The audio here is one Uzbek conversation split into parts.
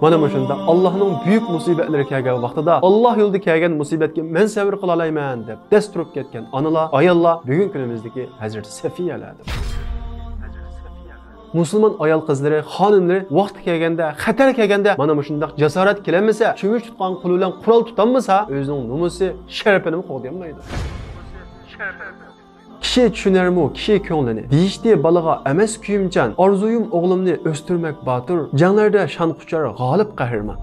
Mana shunda Allohning buyuk musibatlari kelgan vaqtida Allah yo'lida kelgan musibatga men sabr qila olmayman deb dast turib ketgan onalar, ayollar bugun kunimizdagi Hazrat Safiyalardir. Musulmon ayol qizlari, xonimlari vaqti kelganda, xatar kelganda mana shunday jasorat kelamasa, chungish tutgan qo'li bilan qurol tutamasa, o'zining nomusi, sharafini qo'g'damaydi. Kishi tushunarmi, kishi ko'nglini. Deyishdi balaga emas kuyimchan, orzuyum o'g'limni o'stirmak botir, janglarda shon quchar g'olib qahramon.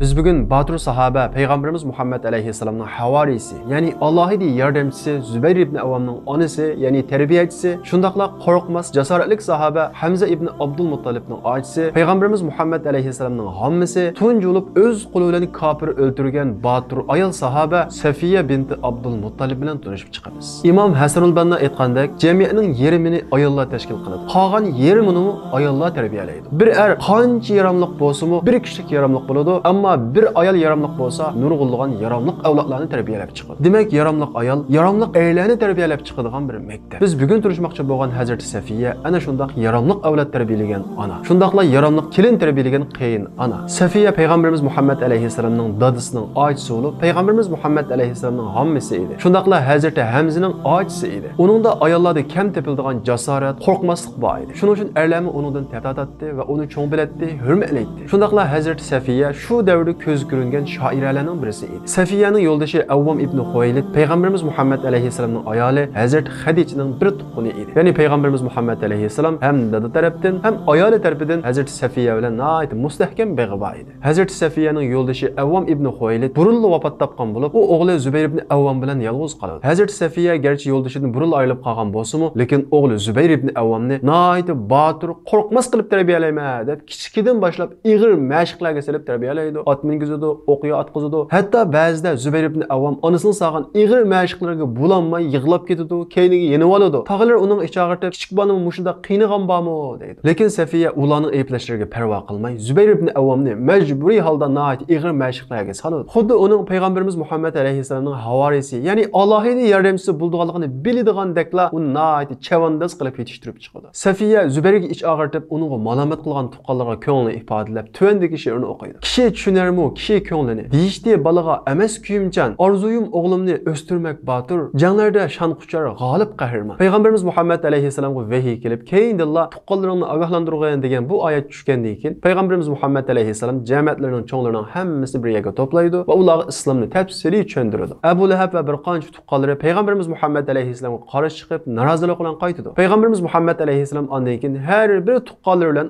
Biz bugün Batur sahaba Peygamberimiz Muhammed Aleyhisselam'ın havarisi, yani Allah'ın yardımcısı Zübeyir ibn Avvam'ın anısı, yani terbiyecisi, şundakla korkmaz, cesaretlik sahaba Hamza ibn Abdülmuttalib'nin acısı, Peygamberimiz Muhammed Aleyhisselam'ın hammisi, tunç olup öz kuluyla kafir öldürgen Batur ayol sahaba Safiye binti Abdülmuttalib bilen tanışıp çıkarız. İmam Hasanul Banna aytgandek, cemiyetinin yerimini ayollar teşkil kılıdı. Kalan yerimini ayollar terbiyeleydi. Bir er qancha yaramlık bolsa bir kişilik yaramlık buludu, ama bir ayol yaramlık bolsa nurg'ulg'an yaramlık avlodlarni tarbiyalab chiqadi. Demak, yaramlık ayol yaramlık erlarni tarbiyalab chiqadigan bir maktab. Biz bugun turishmoqchi bo'lgan Hazrat Safiya ana shundaq yaramlık avlod tarbiyalagan ona. Shundaqla yaramlık kelin tarbiyalagan qiyin ana. Safiya Peygamberimiz Muhammed Aleyhisselam'ның dadisining ochisi bo'lib, Peygamberimiz Muhammed Aleyhisselam'ның hammasi edi. Shundaqla Hazrat Hamzaning ochisi edi. Uningda ayollarda kam tepildigan jasorat, qo'rqmaslik bor edi. Shuning uchun erlarni uningdan tatatdi va uni cho'ng bilatdi, hurmatlaydi. Shundaqla Hazrat Safiya shu davrda ko'z ko'ringan shoirlarning birisi edi. Safiyaning yo'ldoshi Avvam ibn Huwaylid Peygamberimiz Muhammed Aleyhisselam'ның ayoli Hazrat Hadichaning bir tuqquni edi. Ya'ni Peygamberimiz Muhammed Aleyhisselam hem dada tarafdan hem ayoli tarafidan Hazrat Safiya bilan nayt mustahkam beg'i bor edi. Hazrat Safiyaning yo'ldoshi Avvam ibn Huwaylid burunli vafot topgan bo'lib, u o'g'li Zubayr ibn Avvam bilan yolg'iz qoladi. Hazrat Safiya garchi yo'ldoshidan burunli ayrilib qolgan bo'lsa-mu, lekin o'g'li Zubayr ibn Avvamni nayt botir, qo'rqmas qilib tarbiyalayman deb kichkidan boshlab ig'ir mashqlarga solib tarbiyalaydi. At mingizidi, o'qiya atqizidi. Hatta ba'zida Zubayr ibn Avvam onasining sağan ig'ir mashqlarga bulanmay yig'lab ketadi, keyniga yenib oladi. Tag'lar uning ichag'irtib, kichik bolam mushunda qiynagan bormi deydi. Lekin Safiya ularning ayblashlarga parvo qilmay, Zubayr ibn Avvamni majburiy holda nayt ig'ir mashqlarga soladi. Xuddi uning Peygamberimiz Muhammed Aleyhisselam'ning havarisi, ya'ni Allohning yordamchisi bo'lganligini biladigan-dekla uni nayt chavandoz qilib yetishtirib chiqadi. Safiya Zubayrga ich og'irtib, uningga malomat qilgan tuqqanlarga ko'ngli ifodalab, tuvandagi she'rni o'qiydi. Kishi tushunarmi, kishi ko'nglini. Deyishdi balaga emas kuyimchan, orzuyum o'g'limni o'stirmak botir, janglarda shon quchar g'olib qahramon. Peygamberimiz Muhammed Aleyhisselam'ga vahiy kelib, keyindilla tuqqanlarini ogohlantirgan degan bu oyat tushgandan keyin Peygamberimiz Muhammed Aleyhisselam jamoatlarining cho'nglarining hammasini bir yerga to'playdi va ularga islomni tafsiliy tushuntiradi. Abu Lahab va bir qancha tuqqanlari Peygamberimiz Muhammed Aleyhisselam'ga qarshi chiqib, norozilik bilan qaytadi. Peygamberimiz Muhammed Aleyhisselam ondan keyin har bir tuqqanlar bilan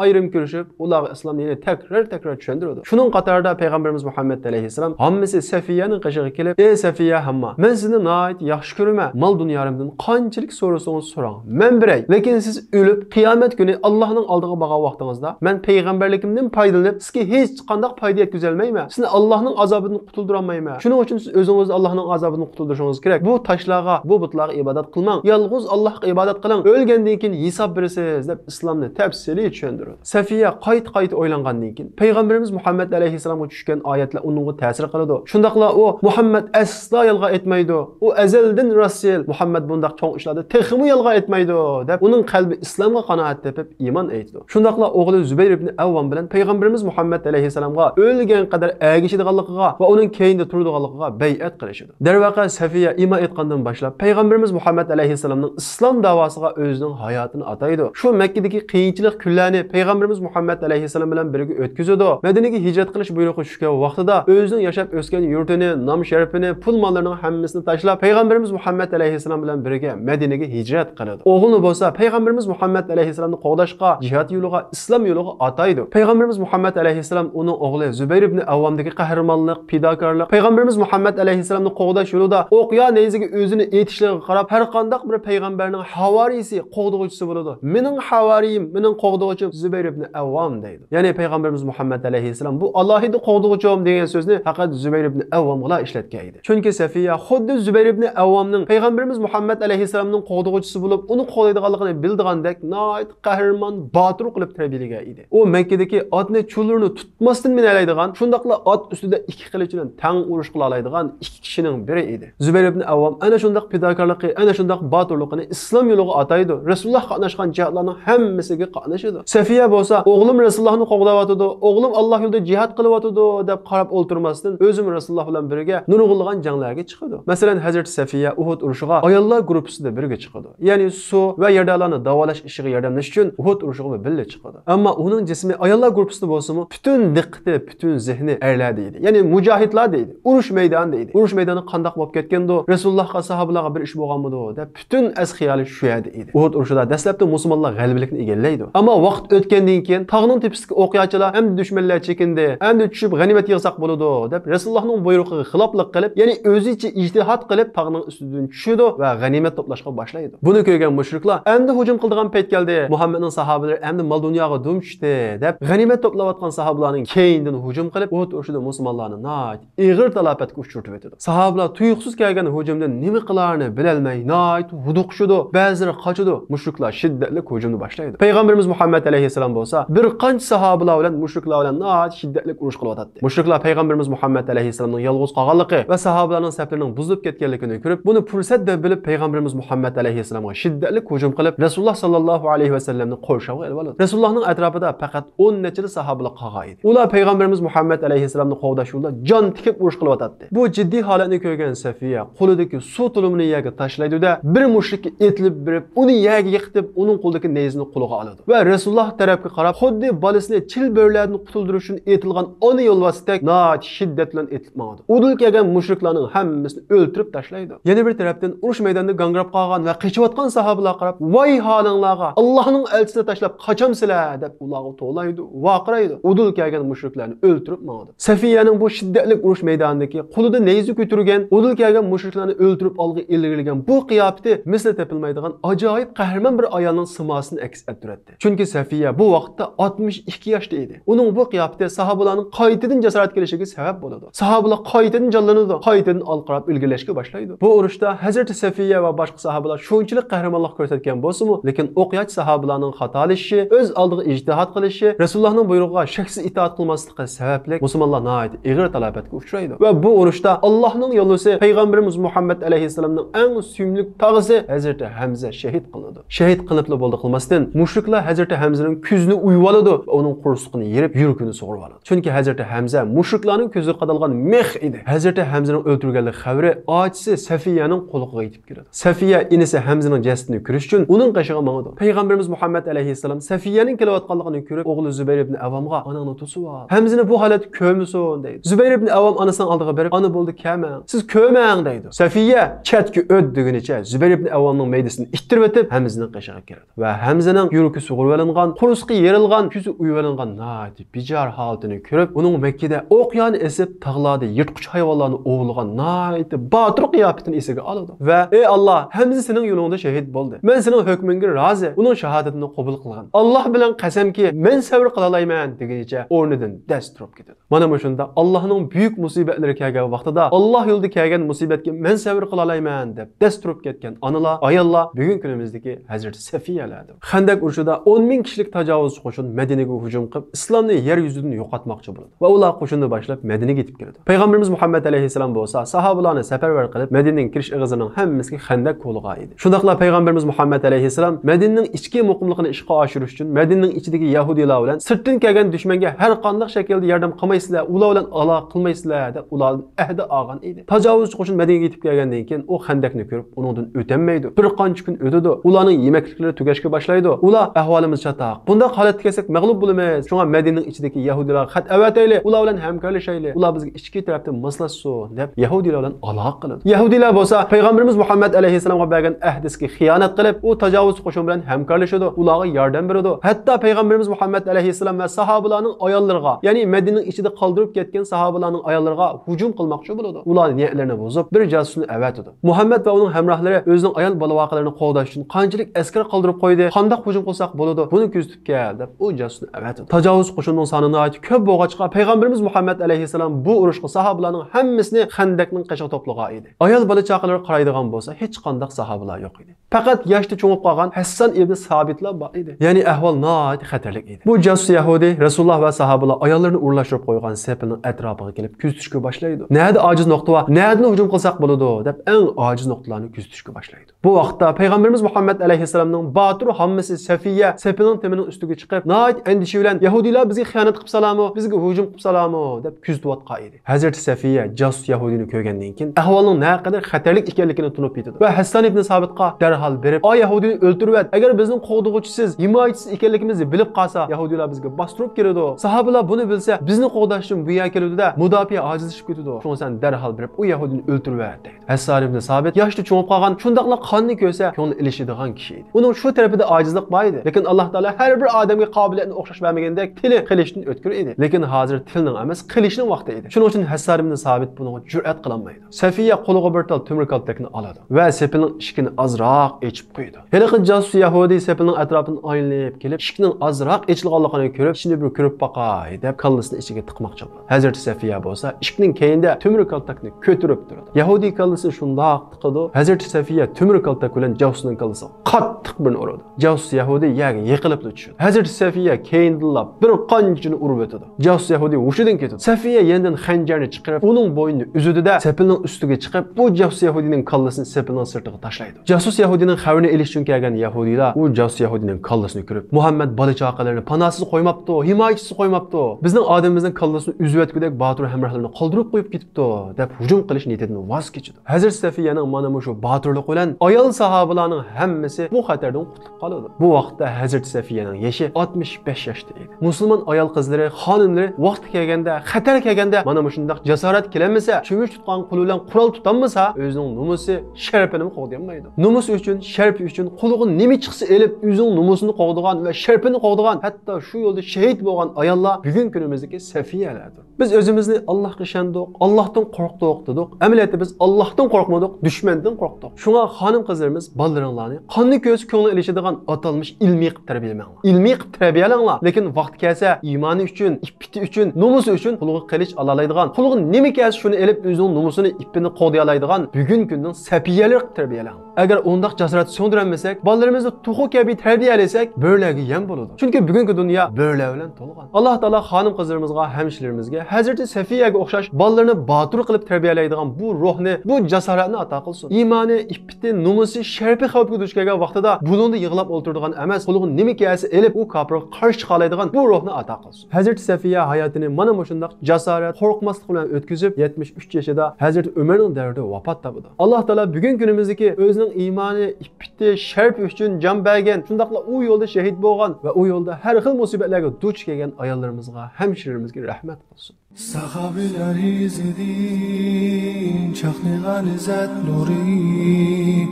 ayrim ko'rishib, ularga islomni yana takrar tushuntiradi. Şunun qatarida Peygamberimiz Muhammed Aleyhisselam hammasi Safiyaning qishig'iga kelib, "Ey Safiya hamma, men sizni nayt yaxshi ko'raman. Mal dunyorimdan qanchalik so'rasangiz so'rang. Men biray. Lekin siz o'lib qiyomat kuni Allohning oldiga borgan vaqtingizda men payg'ambarligimdan foydalanib, sizga hech qanday foyda yetkazolmayman. Sizni Allohning azobidan qutuldira olmayman. Shuning uchun siz o'zingizni Allohning azobidan qutuldirishingiz kerak. Bu tashlarga, bu butlarga ibodat qilmang. Yolg'iz Allohga ibodat qiling. O'lgandan keyin hisob berasiz" deb islomni tafsiliy tushuntirdi. Safiya qayt o'ylangandan keyin Peygamberimiz Muhammed Aleyhisselam'a tushgan oyatlar uningga ta'sir qiladi. Shundaqla u Muhammad asla yolg'a aytmaydi. U azaldan rasul. Muhammad bundaq cho'ng ishlarda texmi yolg'a aytmaydi deb uning qalbi islomga qanoat tepib iymon aytdi. Shundaqla o'g'li Zubayr ibn Avvam bilan Peygamberimiz Muhammed Aleyhisselam'ga o'lgan qadar agishadiganligiga va uning keyinda turadiganligiga bay'at qilishdi. Darvaqa Safiya iymon etgandan boshlab Peygamberimiz Muhammed Aleyhisselam'ning islom davosiga o'zining hayotini ataydi. Shu Makkadagi qiyinchilik kunlarni Peygamberimiz Muhammed Aleyhisselam bilan birga o'tkazadi. Madinaga hijrat qilish buyrug'i tushgan vaqtida o'zining yashab o'sgan yurtini, nom sharafini, pul mollarining hammasini tashlab Peygamberimiz Muhammed Aleyhisselam bilan birga Madinaga hijrat qiladi. O'g'li bo'lsa Peygamberimiz Muhammed Aleyhisselamni qo'g'dashga, jihad yo'liga, islom yo'liga ataydi. Peygamberimiz Muhammed Aleyhisselam uning o'g'li Zubayr ibn Avvamdagi qahramonlik, fidokorlik, Peygamberimiz Muhammed Aleyhisselamni qo'g'dash yo'lida o'qiya neziga o'zini etishlariga qarab har qanday bir payg'ambarning havarisi, qo'g'duvchisi bo'ladi. Mening havariyim, mening qo'g'duvchim Zubayr ibn Avvam deydi. Ya'ni Peygamberimiz Muhammed Aleyhisselam bu alohida qo'g'dug'uchim degan so'zni faqat Zubayr ibn Avvomga ishlatgan edi. Chunki Safiya xuddi Zubayr ibn Avvomning payg'ambarimiz Muhammad alayhisalomning qo'g'dug'uchisi bo'lib, uni qo'llaydiganligini bildigandek nihoyat qahramon, botir qilib tarbiyalagan edi. U Makkadagi otni chulurni tutmasdan minalaydigan, shundaqla ot ustida ikki qilich bilan tang urush qila oladigan ikki kishining biri edi. Zubayr ibn Avvom ana shundaq fidokorligi, ana shundaq botirligini islom yo'liga ataydi. Rasululloh qatnashgan jihatlarning hammasiga qatnashadi. Safiya bo'lsa, o'g'lim Rasulullohni qo'g'dayotdi, o'g'lim Alloh yo'lida jihad qilyotdi deb qarab o'ltirmasdan, o'zim Rasululloh bilan birga nurg'ulg'an janglarga chiqadi. Masalan, Hazrat Safiya Uhud urushiga ayollar guruhida birga chiqadi. Ya'ni suv va yerdalarni davolash ishiga yordamlash uchun Uhud urushiga birga chiqadi. Ammo uning jismi ayollar guruhida bo'lsa-mu, butun diqqati, butun zehni erlarda edi. Ya'ni mujohidlar deydi. Urush maydonida edi. Urush maydoni qandoq bo'lib ketgandi? Rasulullohga, sahobalarga bir ish bo'lganmidi deb butun xiyoli shu yerda edi. Uhud urushida dastlabda musulmonlar g'alabalikni egallaydi. Ammo vaqt o'tgandan keyin tog'ning tepasidagi o'qiyotchilar ham dushmanlar chekindi, hamda tushib g'animat yig'sak bo'ladi deb Rasulullohning buyrug'iga xiloflik qilib, ya'ni o'zicha ijtihod qilib tog'ning ustidan tushidi va g'animat to'plashga boshlaydi. Buni ko'rgan mushriklar endi hujum qiladigan payt keldi. Muhammadning sahobalari endi mol dunyoga dum tushdi deb g'animat to'playotgan sahobalarning keyindan hujum qilib, Uhud urushida musulmonlarni nihoyat ig'ir talafotga uchirib o'tdi. Sahobalar tuyuqsiz kelgan hujumdan nima qilarini bilolmay nihoyat huduqishdi, ba'zilari qochdi. Mushriklar shiddatli hujumni boshlaydi. Payg'ambarimiz Muhammad alayhisalom bo'lsa, bir qancha sahobalar bilan mushriklar bilan nihoyat shiddatli urush qilyotdi. Mushriklar payg'ambarimiz Muhammad alayhisalomning yolg'iz qolganligi va sahobalarning saflarining buzilib ketganligini ko'rib, buni fursat deb bilib payg'ambarimiz Muhammad alayhisalomga shiddatli hujum qilib, Rasululloh sallallohu alayhi va sallamni qo'rshovga olib oldi. Rasulullohning atrofida faqat 10 nechta sahobalar qolgan edi. Ular payg'ambarimiz Muhammad alayhisalomni qo'g'dash yo'lida jon tikib urush qilyotdi. Bu jiddiy holatni ko'rgan Safiya qo'lidagi suv tulumini yerga tashlaydi-da, bir mushrikka etilib berib, uni yerga yiqitib, uning qo'lidagi neyzini qo'liga oladi. Va Rasululloh tarafga qarab, xuddi bolasini chil bo'rlardan qutuldirish uchun etilgan ona yo'lvasdek nihoyat shiddat bilan etilib maqdi. Udul kelgan mushriklarning hammasini o'ltirib tashlaydi. Yana bir tarafdan urush maydonida gangrab qolgan va qichayotgan sahobalar qarab, "Voy holinglarga, Allohning elchisini tashlab qochamsizlar?" deb ularga to'laydi, vaqiraydi. Udul kelgan mushriklarni o'ltirib maqdi. Safiyaning bu shiddatli urush maydonidagi qo'lida neyzi ko'targan, udul kelgan mushriklarni o'ltirib olg'i ilgirgan bu qiyofati misli topilmaydigan ajoyib qahramon bir ayolning simosini aks ettiradi. Chunki Safiya bu vaqtda 62 yoshda edi. Uning bu qiyofati sahobalarning qaytadan jasorat kelishiga sabab bo'ladi. Sahobalar qaytadan jonlanadi, qaytadan olqirab ilgirlashga boshlaydi. Bu urushda Hazrat Safiya va boshqa sahobalar shunchalik qahramonlik ko'rsatgan bo'lsa-mu, lekin o'qiyotchi sahobalarning xatolashi, o'z oldiga ijtihod qilishi, Rasulullohning buyrug'iga shaksiz itoat qilmasligi sababli musulmonlar nihoyat ig'ir talafotga uchraydi. Va bu urushda Allohning yo'lchisi payg'ambarimiz Muhammad alayhisalomning eng suyumli tog'isi Hazrat Hamza shahid qilindi. Shahid qilibli bo'ldi qilmasdan mushriklar Hazrat Hamzaning ko'zini uyib oladi va uning qursuqini yerib, yuragini sug'urib oladi. Chunki Hazrat Hamza mushriklarning ko'ziga qadalgan mex edi. Hazrat Hamzaning o'ldirilganlik xabari ochisi Safiyaning qo'liga yetib keladi. Safiya inisi Hamzaning jasadini ko'rish uchun uning qashig'iga mangdi. Payg'ambarimiz Muhammad alayhisalom Safiyaning kelayotganligini ko'rib, o'g'li Zubayr ibn Avvomga "Onangni to'sib ol. Hamzani bu holat ko'rmisin" deydi. Zubayr ibn Avvom onasining oldiga berib, "Ona bo'ldi, kamang. Siz ko'mang" deydi. Safiya chatga o't degunicha Zubayr ibn Avvomning maydasini ittirib o'tib Hamzaning qashig'iga kiradi. Va Hamzaning yuragi sug'urib olingan, qursuqi yerilgan, ko'zi uyib olingan nihoyat bijar holatini ko'rib, uning Makkada o'qyoni esib, tog'larda yirtqich hayvonlarni ovlagan nihoyat botir qiyofatini esiga oladi. Va "Ey Alloh, Hamza sening yo'lingda shahid bo'ldi. Men sening hukmingga rozi. Uning shahodatini qabul qilgan. Alloh bilan qasamki, men sabr qila olmayman" degunicha o'rnidan dast turib ketadi. Mana bu shunda Allohning buyuk musibatlari kelgan vaqtida Alloh yo'lida kelgan musibatga men sabr qila olmayman deb dast turib ketgan onalar, ayollar bugun kunimizdagi Hazrat Safiyalardir. Xandak urushida 10 ming kishilik tajovuzchi qo'shin Madinaga hujum qilib, islomni yer yuzidan yo'qotmoqchi bo'ldi. Va ular qo'shinni boshlab Madinaga yetib keldi. Payg'ambarimiz Muhammad alayhisalom bo'lsa, sahobalarni safarbar qilib, Madinaning kirish ig'izining hammasiga xandak qo'lga edi. Shundaqla payg'ambarimiz Muhammad alayhisalom Madinaning ichki muqimligini ishga oshirish uchun Madinaning ichidagi yahudiylar bilan sirtdan kelgan dushmanga har qanday shaklda yordam qilmaysizlar, ular bilan aloqa qilmaysizlar deb ulardan ahdi olgan edi. Tajovuzchi qo'shin Madinaga yetib kelgandan keyin u xandakni ko'rib, uningdan o'tolmaydi. Bir qancha kun o'tadi. Ularning yemekliklari tugashga boshlaydi. Ular ahvolimiz chatoq. Bunda holatga kelsak mag'lub bo'lamiz. Shunga Madinaning ichidagi yahudiylar xat avatayli, ular bilan hamkorlashayli. Ular bizga ichki tarafdan moslashsin deb yahudiylar bilan aloqa qiladi. Yahudiylar bo'lsa payg'ambarimiz Muhammad alayhisalomga bergan ahdisiga xiyonat qilib, u tajovuzchi qo'shin bilan hamkorlashadi, ularga yordam beradi. Hatto payg'ambarimiz Muhammad alayhisalom va sahobalarning ayollariga, ya'ni Madinaning ichida qoldirib ketgan sahobalarning ayollariga hujum qilmoqchi bo'ladi. Ular niyatlarini buzib, bir jasusni avatadi. Muhammad va uning hamrohlari o'zining ayol bola-vaqalarini qo'g'dash uchun qanchalik askar qoldirib qo'ydi, qanday hujum qilsak bo'ladi, buni kuzatib kel deb u jasusni avatadi. Tajovuz qo'shinning soni nihoyat ko'p bo'lg'achqa payg'ambarimiz Muhammad alayhissalom bu urushga sahobalarning hammasini Xandaqning qishiga to'plagan edi. Ayol bola chaqalar qaraydigan bo'lsa, hech qanday sahobalar yo'q edi. Faqat yoshda cho'ngib qolgan Hassan ibn Sabitlar bor edi. Ya'ni ahvol nihoyat xatarlik edi. Bu jasus Yahudi Rasululloh va sahobalar ayollarni urlashtirib qo'ygan sepining atrofiga kelib kuzatishga boshlaydi. Nerede aciz nokta var? Nereden hücum qilsak bo'ladi deb eng aciz noktalarni kuzatishga boshlaydi. Bu vaqtda payg'ambarimiz Muhammad alayhissalomning botir hammasi Safiya sepining temining ustiga chiqib, nihoyat endişe bilan Yahudilar bizga xiyonat qilib salamo, bizga hücum qilib salamo deb kuzatayotgan edi. Hazrat Safiya jasus Yahudini ko'rgandan keyin ahvolning naqadar xatarlik ekanligini tunib yetdi. Va Hassan ibn Sabitga darhol berib, "O Yahudini o'ltirib, agar bizning qo'g'dug'uchisiz, himoyachisiz ekanligimizni bilib qolsa, Yahudilar bizga bostirib keladi. Sahobalar buni bilsa, bizni qo'g'dash uchun bu yerga keladi-da, mudofaa ojizlashib ketadi. Shunga sen darhol berib, u Yahudini o'ltirib deydi." Hassan ibn Sabit yoshda cho'ngib qolgan, shundaqla qonni ko'rsa, ko'ngli ilishadigan kishi edi. Uning shu tarafida ojizlik bor edi, lekin Alloh taolo har bir odamga qobiliyatni o'xshash bermagandek tili qilishdan o'tkir edi. Lekin hozir tilning emas, qilishning vaqti edi. Shuning uchun Hassan ibn Sabit bunga jur'at qilolmaydi. Safiya qo'liga bir tal temir kaltakni oladi va sepining eshigini azroq ochib qo'ydi. Haliqi jasus Yahudi sepining atrofini aylanib kelib, eshikning azroq ochilganligini ko'rib, ishni bir ko'rib boqay deb kallasini ichiga tiqmoqchi bo'ldi. Hazrat Safiya bo'lsa, eshikning keyinda temir kaltakni ko'tarib turdi. Yahudi kallasi shundoq tiqidi. Hazrat Safiya temir kaltak bilan jasusning kallasi qattiq bir urdi. Jasus Yahudi yerga yiqilib tushdi. Hazrat Safiya keyindilab bir qanchini urib o'tdi. Jasus Yahudi hushidan ketdi. Safiya yendan xanjarni chiqarib, uning bo'ynini uzudida sepining ustiga chiqib, bu jasus Yahudining kallasini sepining sirtiga tashlaydi. Jasus Yahudining xabarini elish uchun kelgan Yahudilar u jasus Yahudining kallasini ko'rib, Muhammad bola chaqalarini panosiz qo'ymabdi, himoyachisiz qo'ymabdi. Bizning odamimizning kallasini uzib o'tgudek botir hamrohlarini qoldirib qo'yib ketibdi deb hujum qilish niyatidan voz kechdi. Hazrat Safiyaning mana shu botirlik bilan ayol sahobalarning hammasi bu xatardan qutulib qoladi. Bu vaqtda Hazrat Safiyaning yoshi 65 yoshda edi. Musulmon ayol qizlari, xonimlari vaqti kelganda, xatar kelganda mana shunday jasorat kelamasa, cho'mich tutgan qo'li bilan qurol tutanmasa, o'zining nomusi, sharafini qo'g'dayolmaydi. Nomus uchun, sharaf uchun qo'liga nima chiqsa elib, o'zining nomusini qo'g'digan va sharafini qo'g'digan, hatto shu yo'lda shahid bo'lgan ayollar bugun kunimizdagi safiyalardir. Biz o'zimizni Allohga ishondik, Allohdan qo'rqdik dedik. Amaliyotda biz Allohdan qo'rqmadik, dushmandan qo'rqdik. Shunga xonim qizlarimiz bolalaringlarni qonni ko'z ko'ngli ilishadigan atalmış ilmiy qilib tarbiyalang. Ilmiy qilib tarbiyalanglar, lekin vaqt kelsa iymoni uchun, iffati uchun, nomusi uchun qo'liga qilich olalaydigan, qo'liga nima kelsa shuni elib o'zining nomusini, ippini qo'day oladigan bugun kunning safiyalar qilib tarbiyalang. Agar undaq jasorat so'ndirmasak, bolalarimizni tuxu kabi tarbiyalasak, bo'larga yem bo'ladi. Chunki bugungi dunyo bo'lar bilan to'lgan. Alloh taolo xonim qizlarimizga, hemşilerimizga Hazreti Safiyaga o'xshash bolalarni botir qilib tarbiyalaydigan bu ruhni, bu jasoratni ato qilsin. Iymoni, iffati, nomusi, sharafi xavfga duch kelgan vaqtida bulunda yig'lab o'tiradigan emas, qo'liga nima kelsa elib u kofirga qarshi chiqalaydigan bu ruhni ato qilsin. Hazreti Safiya hayotini mana shunday jasorat, qo'rqmaslik bilan o'tkazib 73 yoshida Hazreti Umarning davrida vafot topdi. Alloh taolo bugun kunimizdagi o'zining iymoni, iffati, sharafi uchun jon bergan, shundaqla u yo'lda shahid bo'lgan va u yo'lda har xil musibatlarga duch kelgan ayollarimizga, hemşirelerimizga rahmat qilsin. Sahabiler izledin, çaknigan izzat nuri,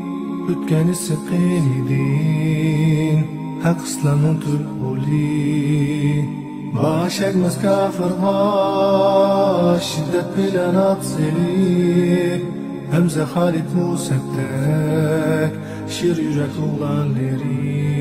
ötken sıkın idin, hak İslam'ın tülhuli. Baş egmez kafirha, şiddet bilen akseli, Hemze Halit Musettek, şir yücek oğlanları.